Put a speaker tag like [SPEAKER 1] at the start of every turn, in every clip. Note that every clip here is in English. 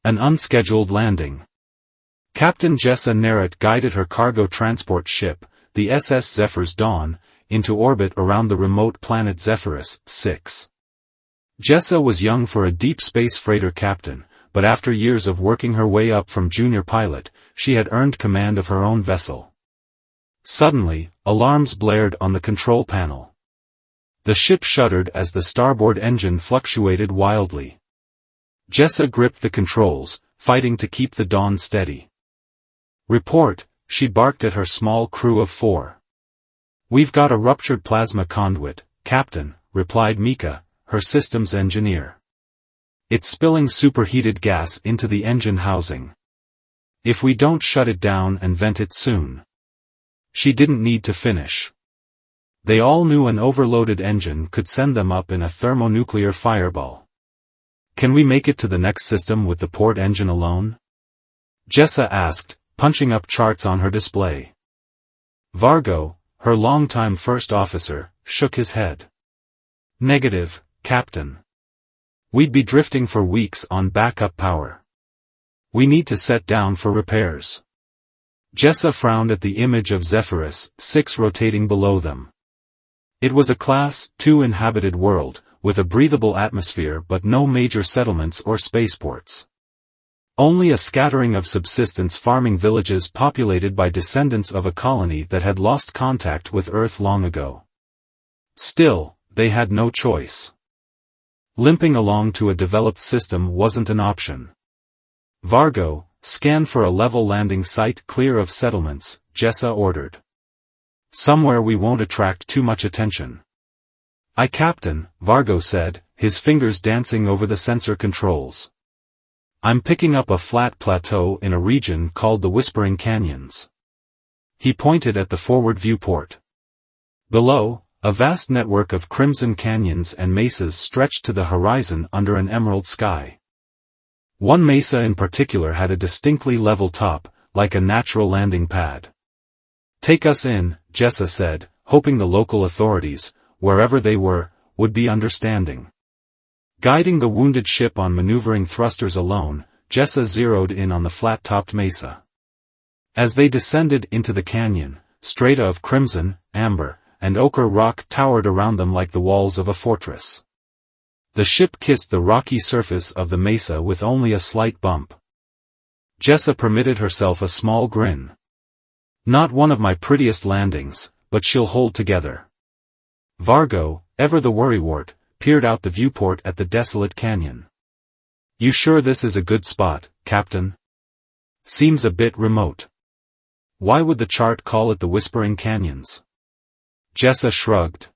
[SPEAKER 1] An unscheduled landing. Captain Jessa Nerett guided her cargo transport ship, the SS Zephyr's Dawn, into orbit around the remote planet Zephyrus 6. Jessa was young for a deep space freighter captain, but after years of working her way up from junior pilot, she had earned command of her own vessel. Suddenly, alarms blared on the control panel. The ship shuddered as the starboard engine fluctuated wildly. Jessa gripped the controls, fighting to keep the Dawn steady. "Report," she barked at her small crew of 4. "We've got a ruptured plasma conduit, Captain," replied Mika, her systems engineer. "It's spilling superheated gas into the engine housing. If we don't shut it down and vent it soon." She didn't need to finish. They all knew an overloaded engine could send them up in a thermonuclear fireball. "Can we make it to the next system with the port engine alone?" Jessa asked, punching up charts on her display. Vargo, her longtime first officer, shook his head. "Negative, Captain. We'd be drifting for weeks on backup power. We need to set down for repairs." Jessa frowned at the image of Zephyrus 6 rotating below them. It was a Class II inhabited world, with a breathable atmosphere but no major settlements or spaceports. Only a scattering of subsistence farming villages populated by descendants of a colony that had lost contact with Earth long ago. Still, they had no choice. Limping along to a developed system wasn't an option. "Vargo, scan for a level landing site clear of settlements," Jessa ordered. "Somewhere we won't attract too much attention." "Aye, Captain," Vargo said, his fingers dancing over the sensor controls. "I'm picking up a flat plateau in a region called the Whispering Canyons." He pointed at the forward viewport. Below, a vast network of crimson canyons and mesas stretched to the horizon under an emerald sky. One mesa in particular had a distinctly level top, like a natural landing pad. "Take us in," Jessa said, hoping the local authorities, wherever they were, would be understanding. Guiding the wounded ship on maneuvering thrusters alone, Jessa zeroed in on the flat-topped mesa. As they descended into the canyon, strata of crimson, amber, and ochre rock towered around them like the walls of a fortress. The ship kissed the rocky surface of the mesa with only a slight bump. Jessa permitted herself a small grin. "Not one of my prettiest landings, but she'll hold together." Vargo, ever the worrywart, peered out the viewport at the desolate canyon. "You sure this is a good spot, Captain? Seems a bit remote." "Why would the chart call it the Whispering Canyons?" Jessa shrugged.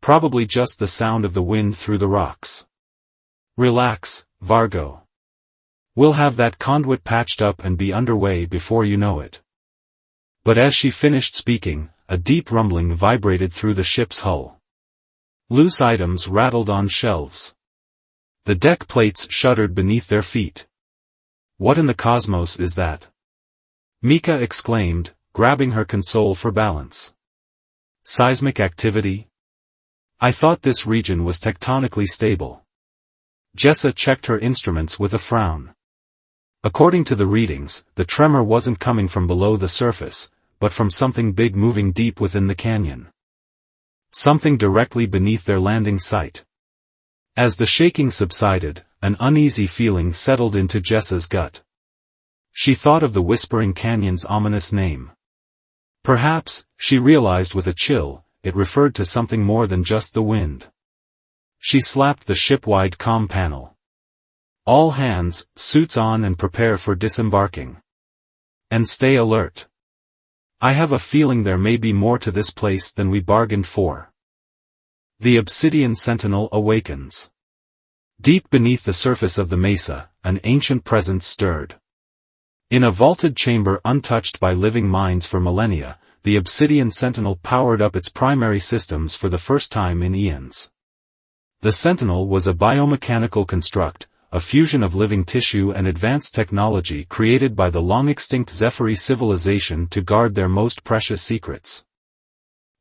[SPEAKER 1] "Probably just the sound of the wind through the rocks." "Relax, Vargo. We'll have that conduit patched up and be underway before you know it." But as she finished speaking, a deep rumbling vibrated through the ship's hull. Loose items rattled on shelves. The deck plates shuddered beneath their feet. "What in the cosmos is that?" Mika exclaimed, grabbing her console for balance. "Seismic activity? I thought this region was tectonically stable." Jessa checked her instruments with a frown. According to the readings, the tremor wasn't coming from below the surface, but from something big moving deep within the canyon. Something directly beneath their landing site. As the shaking subsided, an uneasy feeling settled into Jessa's gut. She thought of the Whispering Canyon's ominous name. Perhaps, she realized with a chill, it referred to something more than just the wind. She slapped the ship-wide comm panel. "All hands, suits on and prepare for disembarking. And stay alert. I have a feeling there may be more to this place than we bargained for." The Obsidian Sentinel awakens. Deep beneath the surface of the mesa, an ancient presence stirred. In a vaulted chamber untouched by living minds for millennia, the Obsidian Sentinel powered up its primary systems for the first time in eons. The Sentinel was a biomechanical construct, a fusion of living tissue and advanced technology created by the long-extinct Zephyri civilization to guard their most precious secrets.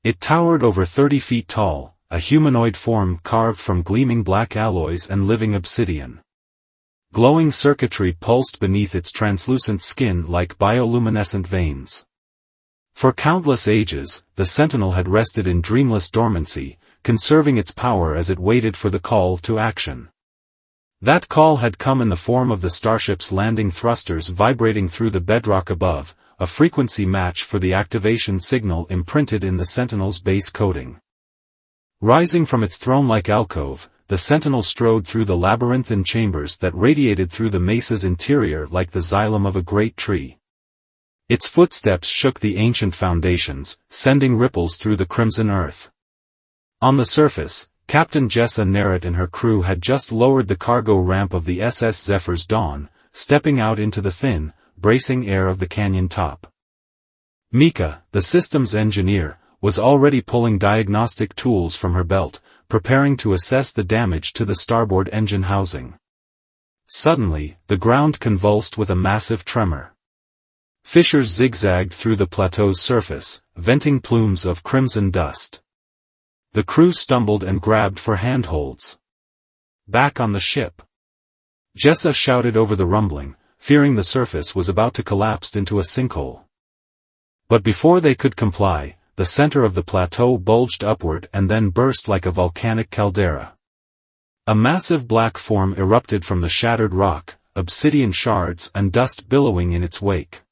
[SPEAKER 1] It towered over 30 feet tall, a humanoid form carved from gleaming black alloys and living obsidian. Glowing circuitry pulsed beneath its translucent skin like bioluminescent veins. For countless ages, the Sentinel had rested in dreamless dormancy, conserving its power as it waited for the call to action. That call had come in the form of the starship's landing thrusters vibrating through the bedrock above, a frequency match for the activation signal imprinted in the Sentinel's base coding. Rising from its throne-like alcove, the Sentinel strode through the labyrinthine chambers that radiated through the mesa's interior like the xylem of a great tree. Its footsteps shook the ancient foundations, sending ripples through the crimson earth. On the surface, Captain Jessa Nerett and her crew had just lowered the cargo ramp of the SS Zephyr's Dawn, stepping out into the thin, bracing air of the canyon top. Mika, the systems engineer, was already pulling diagnostic tools from her belt, preparing to assess the damage to the starboard engine housing. Suddenly, the ground convulsed with a massive tremor. Fissures zigzagged through the plateau's surface, venting plumes of crimson dust. The crew stumbled and grabbed for handholds. Back on the ship. Jessa shouted over the rumbling, fearing the surface was about to collapse into a sinkhole. But before they could comply, the center of the plateau bulged upward and then burst like a volcanic caldera. A massive black form erupted from the shattered rock, obsidian shards and dust billowing in its wake.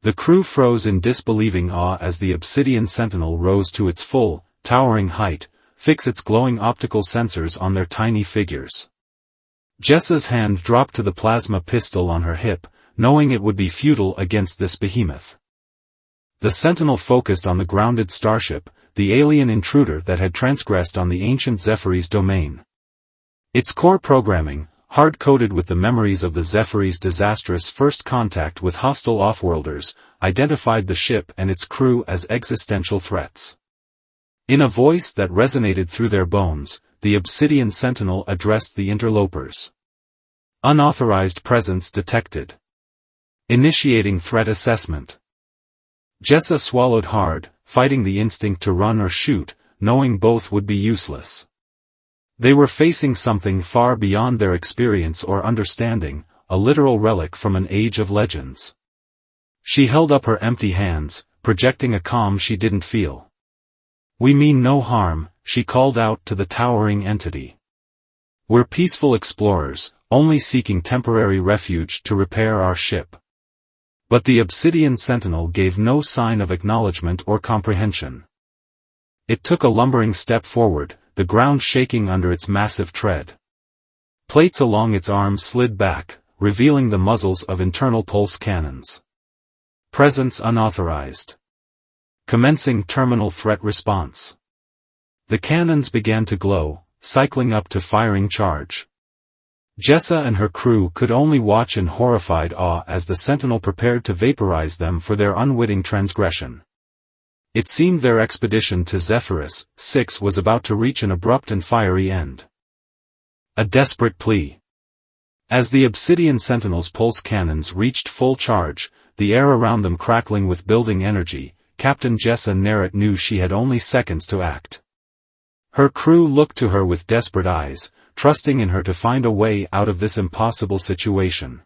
[SPEAKER 1] The crew froze in disbelieving awe as the obsidian sentinel rose to its full, towering height, fix its glowing optical sensors on their tiny figures. Jessa's hand dropped to the plasma pistol on her hip, knowing it would be futile against this behemoth. The sentinel focused on the grounded starship, the alien intruder that had transgressed on the ancient Zephyr's domain. Its core programming, hard-coded with the memories of the Zephyr's disastrous first contact with hostile offworlders, identified the ship and its crew as existential threats. In a voice that resonated through their bones, the Obsidian Sentinel addressed the interlopers. Unauthorized presence detected. Initiating threat assessment. Jessa swallowed hard, fighting the instinct to run or shoot, knowing both would be useless. They were facing something far beyond their experience or understanding, a literal relic from an age of legends. She held up her empty hands, projecting a calm she didn't feel. "We mean no harm," she called out to the towering entity. "We're peaceful explorers, only seeking temporary refuge to repair our ship." But the Obsidian Sentinel gave no sign of acknowledgement or comprehension. It took a lumbering step forward, the ground shaking under its massive tread. Plates along its arms slid back, revealing the muzzles of internal pulse cannons. Presence unauthorized. Commencing terminal threat response. The cannons began to glow, cycling up to firing charge. Jessa and her crew could only watch in horrified awe as the Sentinel prepared to vaporize them for their unwitting transgression. It seemed their expedition to Zephyrus 6 was about to reach an abrupt and fiery end. A desperate plea. As the Obsidian Sentinel's pulse cannons reached full charge, the air around them crackling with building energy, Captain Jessa Nerett knew she had only seconds to act. Her crew looked to her with desperate eyes, trusting in her to find a way out of this impossible situation.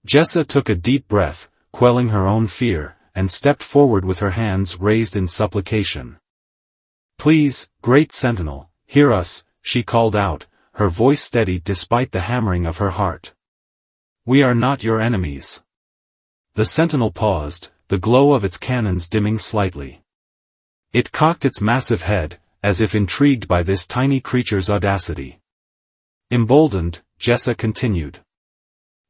[SPEAKER 1] Jessa took a deep breath, quelling her own fear, and stepped forward with her hands raised in supplication. "Please, Great Sentinel, hear us," she called out, her voice steady despite the hammering of her heart. "We are not your enemies." The Sentinel paused, the glow of its cannons dimming slightly. It cocked its massive head, as if intrigued by this tiny creature's audacity. Emboldened, Jessa continued.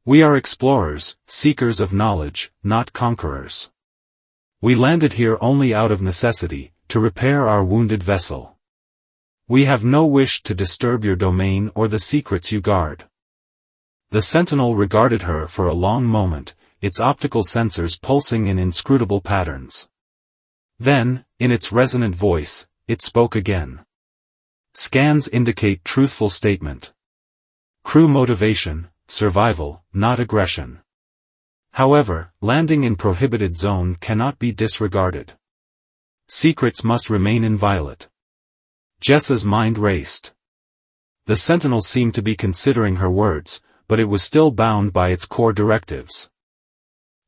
[SPEAKER 1] "We are explorers, seekers of knowledge, not conquerors. We landed here only out of necessity, to repair our wounded vessel. We have no wish to disturb your domain or the secrets you guard." The Sentinel regarded her for a long moment, its optical sensors pulsing in inscrutable patterns. Then, in its resonant voice, it spoke again. "Scans indicate truthful statement. Crew motivation, survival, not aggression. However, landing in prohibited zone cannot be disregarded. Secrets must remain inviolate." Jessa's mind raced. The Sentinel seemed to be considering her words, but it was still bound by its core directives.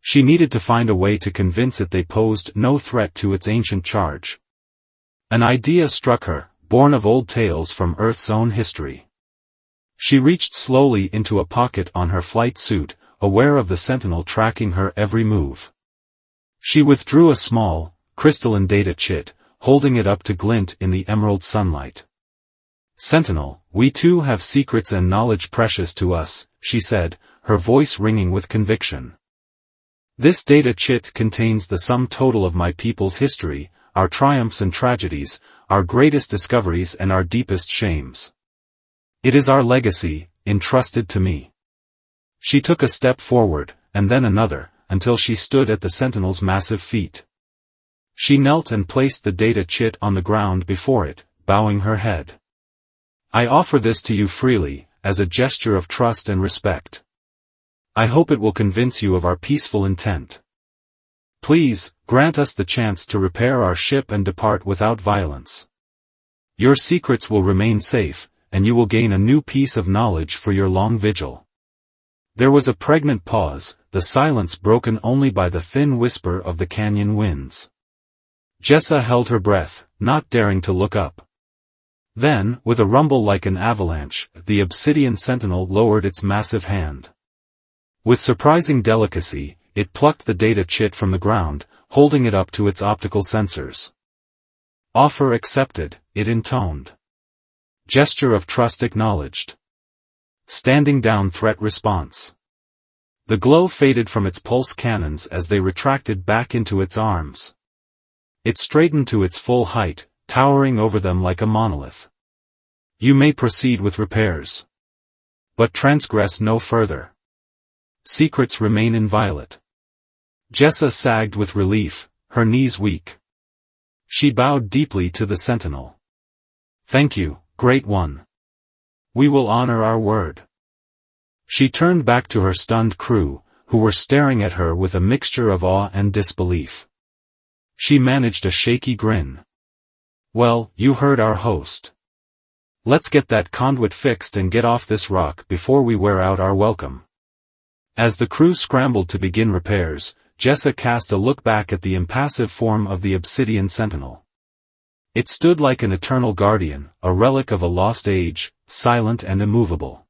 [SPEAKER 1] She needed to find a way to convince it they posed no threat to its ancient charge. An idea struck her, born of old tales from Earth's own history. She reached slowly into a pocket on her flight suit, aware of the sentinel tracking her every move. She withdrew a small, crystalline data chit, holding it up to glint in the emerald sunlight. "Sentinel, we too have secrets and knowledge precious to us," she said, her voice ringing with conviction. "This data chit contains the sum total of my people's history, our triumphs and tragedies, our greatest discoveries and our deepest shames. It is our legacy, entrusted to me." She took a step forward, and then another, until she stood at the sentinel's massive feet. She knelt and placed the data chit on the ground before it, bowing her head. "I offer this to you freely, as a gesture of trust and respect. I hope it will convince you of our peaceful intent. Please, grant us the chance to repair our ship and depart without violence. Your secrets will remain safe, and you will gain a new piece of knowledge for your long vigil." There was a pregnant pause, the silence broken only by the thin whisper of the canyon winds. Jessa held her breath, not daring to look up. Then, with a rumble like an avalanche, the obsidian sentinel lowered its massive hand. With surprising delicacy, it plucked the data chit from the ground, holding it up to its optical sensors. "Offer accepted," it intoned. "Gesture of trust acknowledged. Standing down threat response." The glow faded from its pulse cannons as they retracted back into its arms. It straightened to its full height, towering over them like a monolith. "You may proceed with repairs. But transgress no further. Secrets remain inviolate." Jessa sagged with relief, her knees weak. She bowed deeply to the sentinel. "Thank you, Great One. We will honor our word." She turned back to her stunned crew, who were staring at her with a mixture of awe and disbelief. She managed a shaky grin. "Well, you heard our host. Let's get that conduit fixed and get off this rock before we wear out our welcome." As the crew scrambled to begin repairs, Jessa cast a look back at the impassive form of the obsidian sentinel. It stood like an eternal guardian, a relic of a lost age, silent and immovable.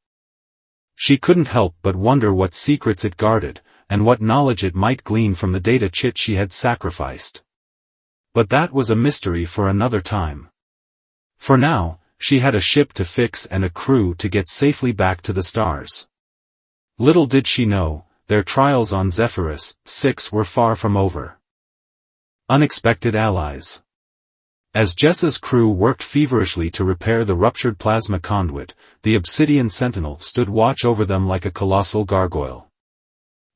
[SPEAKER 1] She couldn't help but wonder what secrets it guarded, and what knowledge it might glean from the data chit she had sacrificed. But that was a mystery for another time. For now, she had a ship to fix and a crew to get safely back to the stars. Little did she know, their trials on Zephyrus 6 were far from over. Unexpected allies. As Jessa's crew worked feverishly to repair the ruptured plasma conduit, the obsidian sentinel stood watch over them like a colossal gargoyle.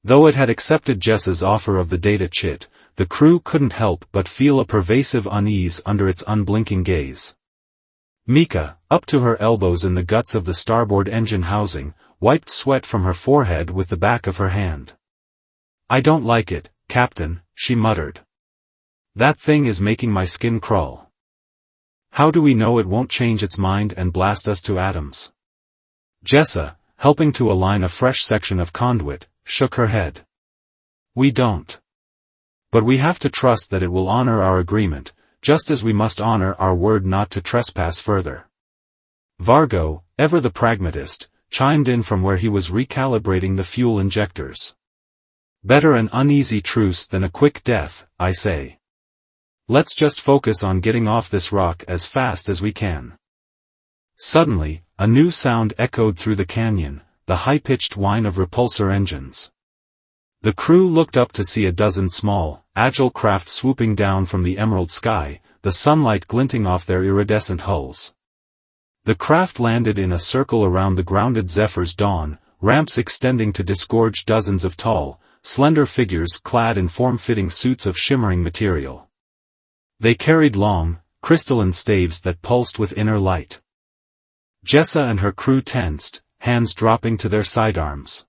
[SPEAKER 1] Though it had accepted Jessa's offer of the data chit, the crew couldn't help but feel a pervasive unease under its unblinking gaze. Mika, up to her elbows in the guts of the starboard engine housing, wiped sweat from her forehead with the back of her hand. "I don't like it, Captain," she muttered. "That thing is making my skin crawl. How do we know it won't change its mind and blast us to atoms?" Jessa, helping to align a fresh section of conduit, shook her head. "We don't. But we have to trust that it will honor our agreement, just as we must honor our word not to trespass further." Vargo, ever the pragmatist, chimed in from where he was recalibrating the fuel injectors. "Better an uneasy truce than a quick death, I say. Let's just focus on getting off this rock as fast as we can." Suddenly, a new sound echoed through the canyon, the high-pitched whine of repulsor engines. The crew looked up to see a dozen small, agile craft swooping down from the emerald sky, the sunlight glinting off their iridescent hulls. The craft landed in a circle around the grounded Zephyr's dawn, ramps extending to disgorge dozens of tall, slender figures clad in form-fitting suits of shimmering material. They carried long, crystalline staves that pulsed with inner light. Jessa and her crew tensed, hands dropping to their sidearms.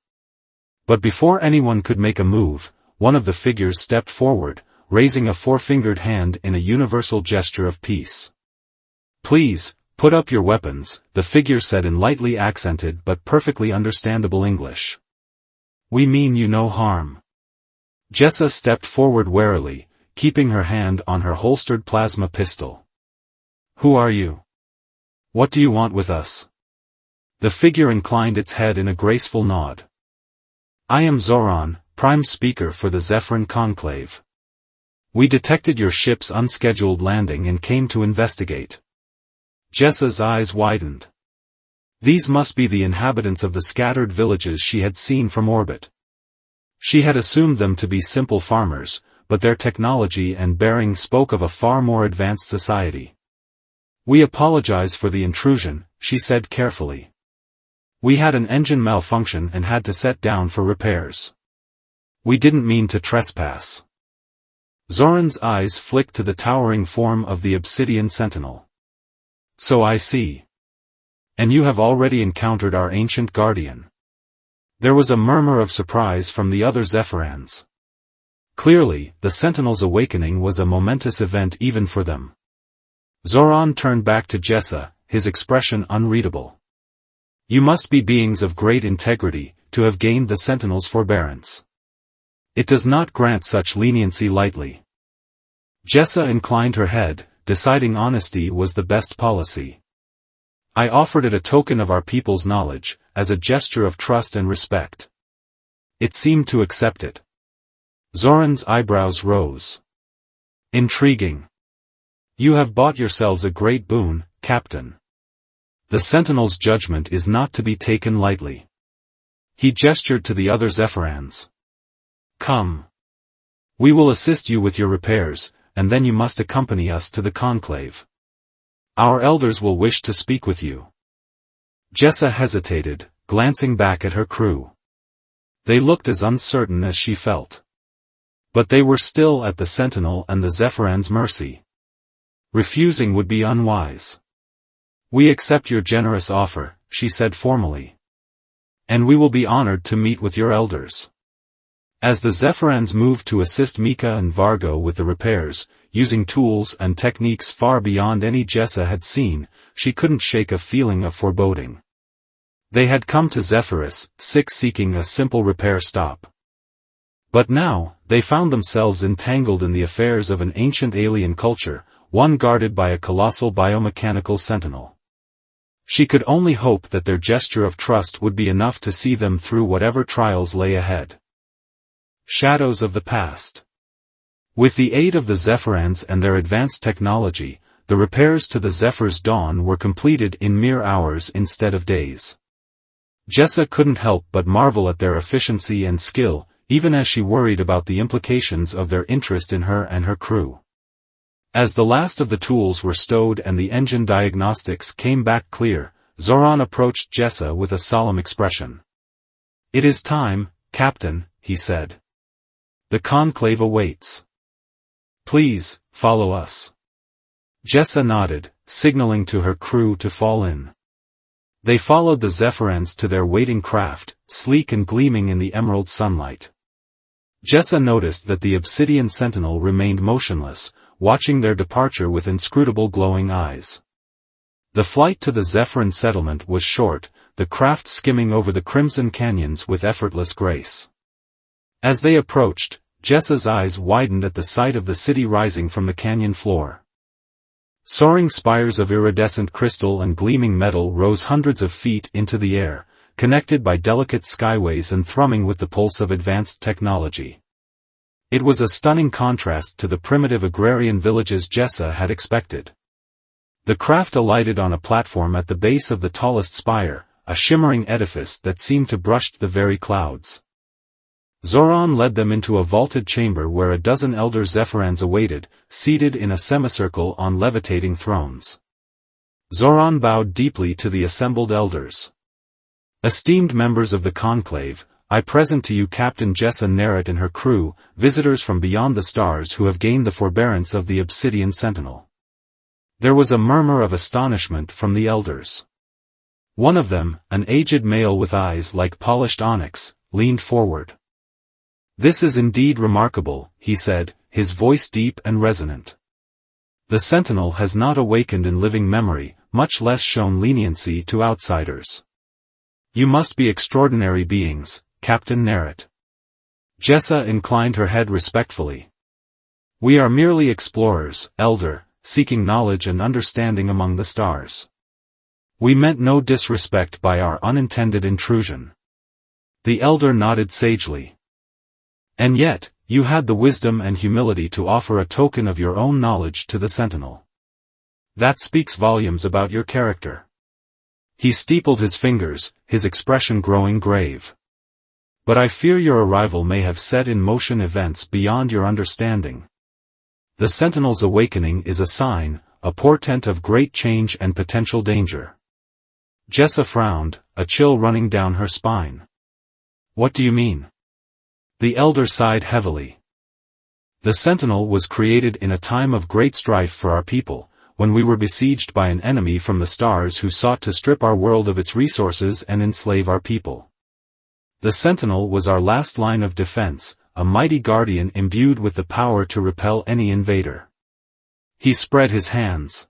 [SPEAKER 1] But before anyone could make a move, one of the figures stepped forward, raising a four-fingered hand in a universal gesture of peace. "Please, Put up your weapons, the figure said in lightly accented but perfectly understandable English. We mean you no harm. Jessa stepped forward warily, keeping her hand on her holstered plasma pistol. Who are you? What do you want with us? The figure inclined its head in a graceful nod. I am Zoran, Prime Speaker for the Zephyrin Conclave. We detected your ship's unscheduled landing and came to investigate. Jessa's eyes widened. These must be the inhabitants of the scattered villages she had seen from orbit. She had assumed them to be simple farmers, but their technology and bearing spoke of a far more advanced society. We apologize for the intrusion, she said carefully. We had an engine malfunction and had to set down for repairs. We didn't mean to trespass. Zoran's eyes flicked to the towering form of the Obsidian Sentinel. So I see. And you have already encountered our ancient guardian. There was a murmur of surprise from the other Zephyrans. Clearly, the Sentinel's awakening was a momentous event even for them. Zoran turned back to Jessa, his expression unreadable. You must be beings of great integrity, to have gained the Sentinel's forbearance. It does not grant such leniency lightly. Jessa inclined her head, deciding honesty was the best policy. I offered it a token of our people's knowledge, as a gesture of trust and respect. It seemed to accept it. Zoran's eyebrows rose. Intriguing. You have bought yourselves a great boon, Captain. The Sentinel's judgment is not to be taken lightly. He gestured to the other Zephyrans. Come. We will assist you with your repairs, and then you must accompany us to the conclave. Our elders will wish to speak with you. Jessa hesitated, glancing back at her crew. They looked as uncertain as she felt. But they were still at the Sentinel and the Zephyrans' mercy. Refusing would be unwise. We accept your generous offer, she said formally. And we will be honored to meet with your elders. As the Zephyrans moved to assist Mika and Vargo with the repairs, using tools and techniques far beyond any Jessa had seen, she couldn't shake a feeling of foreboding. They had come to Zephyrus, seeking a simple repair stop. But now, they found themselves entangled in the affairs of an ancient alien culture, one guarded by a colossal biomechanical sentinel. She could only hope that their gesture of trust would be enough to see them through whatever trials lay ahead. Shadows of the past. With the aid of the Zephyrans and their advanced technology, the repairs to the Zephyr's dawn were completed in mere hours instead of days. Jessa couldn't help but marvel at their efficiency and skill, even as she worried about the implications of their interest in her and her crew. As the last of the tools were stowed and the engine diagnostics came back clear, Zoran approached Jessa with a solemn expression. It is time, Captain, he said. The conclave awaits. Please, follow us. Jessa nodded, signaling to her crew to fall in. They followed the Zephyrans to their waiting craft, sleek and gleaming in the emerald sunlight. Jessa noticed that the Obsidian Sentinel remained motionless, watching their departure with inscrutable glowing eyes. The flight to the Zephyrin settlement was short, the craft skimming over the crimson canyons with effortless grace. As they approached, Jessa's eyes widened at the sight of the city rising from the canyon floor. Soaring spires of iridescent crystal and gleaming metal rose hundreds of feet into the air, connected by delicate skyways and thrumming with the pulse of advanced technology. It was a stunning contrast to the primitive agrarian villages Jessa had expected. The craft alighted on a platform at the base of the tallest spire, a shimmering edifice that seemed to brush the very clouds. Zoran led them into a vaulted chamber where a dozen elder Zephyrans awaited, seated in a semicircle on levitating thrones. Zoran bowed deeply to the assembled elders. Esteemed members of the conclave, I present to you Captain Jessa Nerett and her crew, visitors from beyond the stars who have gained the forbearance of the Obsidian Sentinel. There was a murmur of astonishment from the elders. One of them, an aged male with eyes like polished onyx, leaned forward. This is indeed remarkable, he said, his voice deep and resonant. The Sentinel has not awakened in living memory, much less shown leniency to outsiders. You must be extraordinary beings, Captain Narrett. Jessa inclined her head respectfully. We are merely explorers, Elder, seeking knowledge and understanding among the stars. We meant no disrespect by our unintended intrusion. The Elder nodded sagely. And yet, you had the wisdom and humility to offer a token of your own knowledge to the Sentinel. That speaks volumes about your character. He steepled his fingers, his expression growing grave. But I fear your arrival may have set in motion events beyond your understanding. The Sentinel's awakening is a sign, a portent of great change and potential danger. Jessa frowned, a chill running down her spine. What do you mean? The Elder sighed heavily. The Sentinel was created in a time of great strife for our people, when we were besieged by an enemy from the stars who sought to strip our world of its resources and enslave our people. The Sentinel was our last line of defense, a mighty guardian imbued with the power to repel any invader. He spread his hands.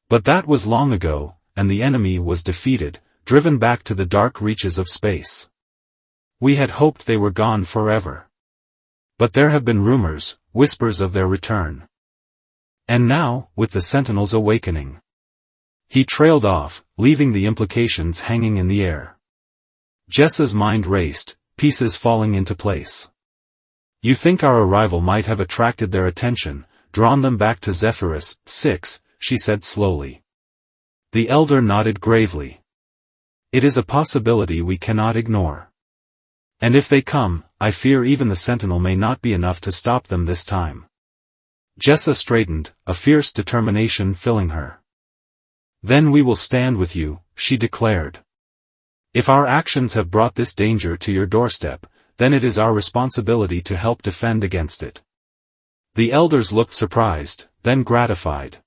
[SPEAKER 1] But that was long ago, and the enemy was defeated, driven back to the dark reaches of space. We had hoped they were gone forever. But there have been rumors, whispers of their return. And now, with the Sentinel's awakening. He trailed off, leaving the implications hanging in the air. Jessa's mind raced, pieces falling into place. You think our arrival might have attracted their attention, drawn them back to Zephyrus 6, she said slowly. The Elder nodded gravely. It is a possibility we cannot ignore. And if they come, I fear even the Sentinel may not be enough to stop them this time. Jessa straightened, a fierce determination filling her. Then we will stand with you, she declared. If our actions have brought this danger to your doorstep, then it is our responsibility to help defend against it. The Elders looked surprised, then gratified.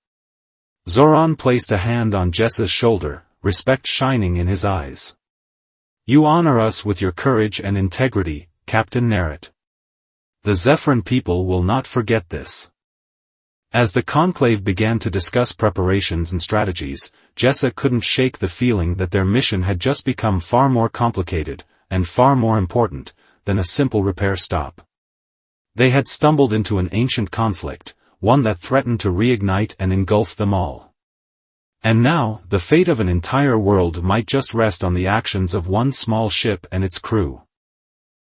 [SPEAKER 1] Zoran placed a hand on Jessa's shoulder, respect shining in his eyes. You honor us with your courage and integrity, Captain Narrett. The Zephyran people will not forget this. As the conclave began to discuss preparations and strategies, Jessa couldn't shake the feeling that their mission had just become far more complicated, and far more important, than a simple repair stop. They had stumbled into an ancient conflict, one that threatened to reignite and engulf them all. And now, the fate of an entire world might just rest on the actions of one small ship and its crew.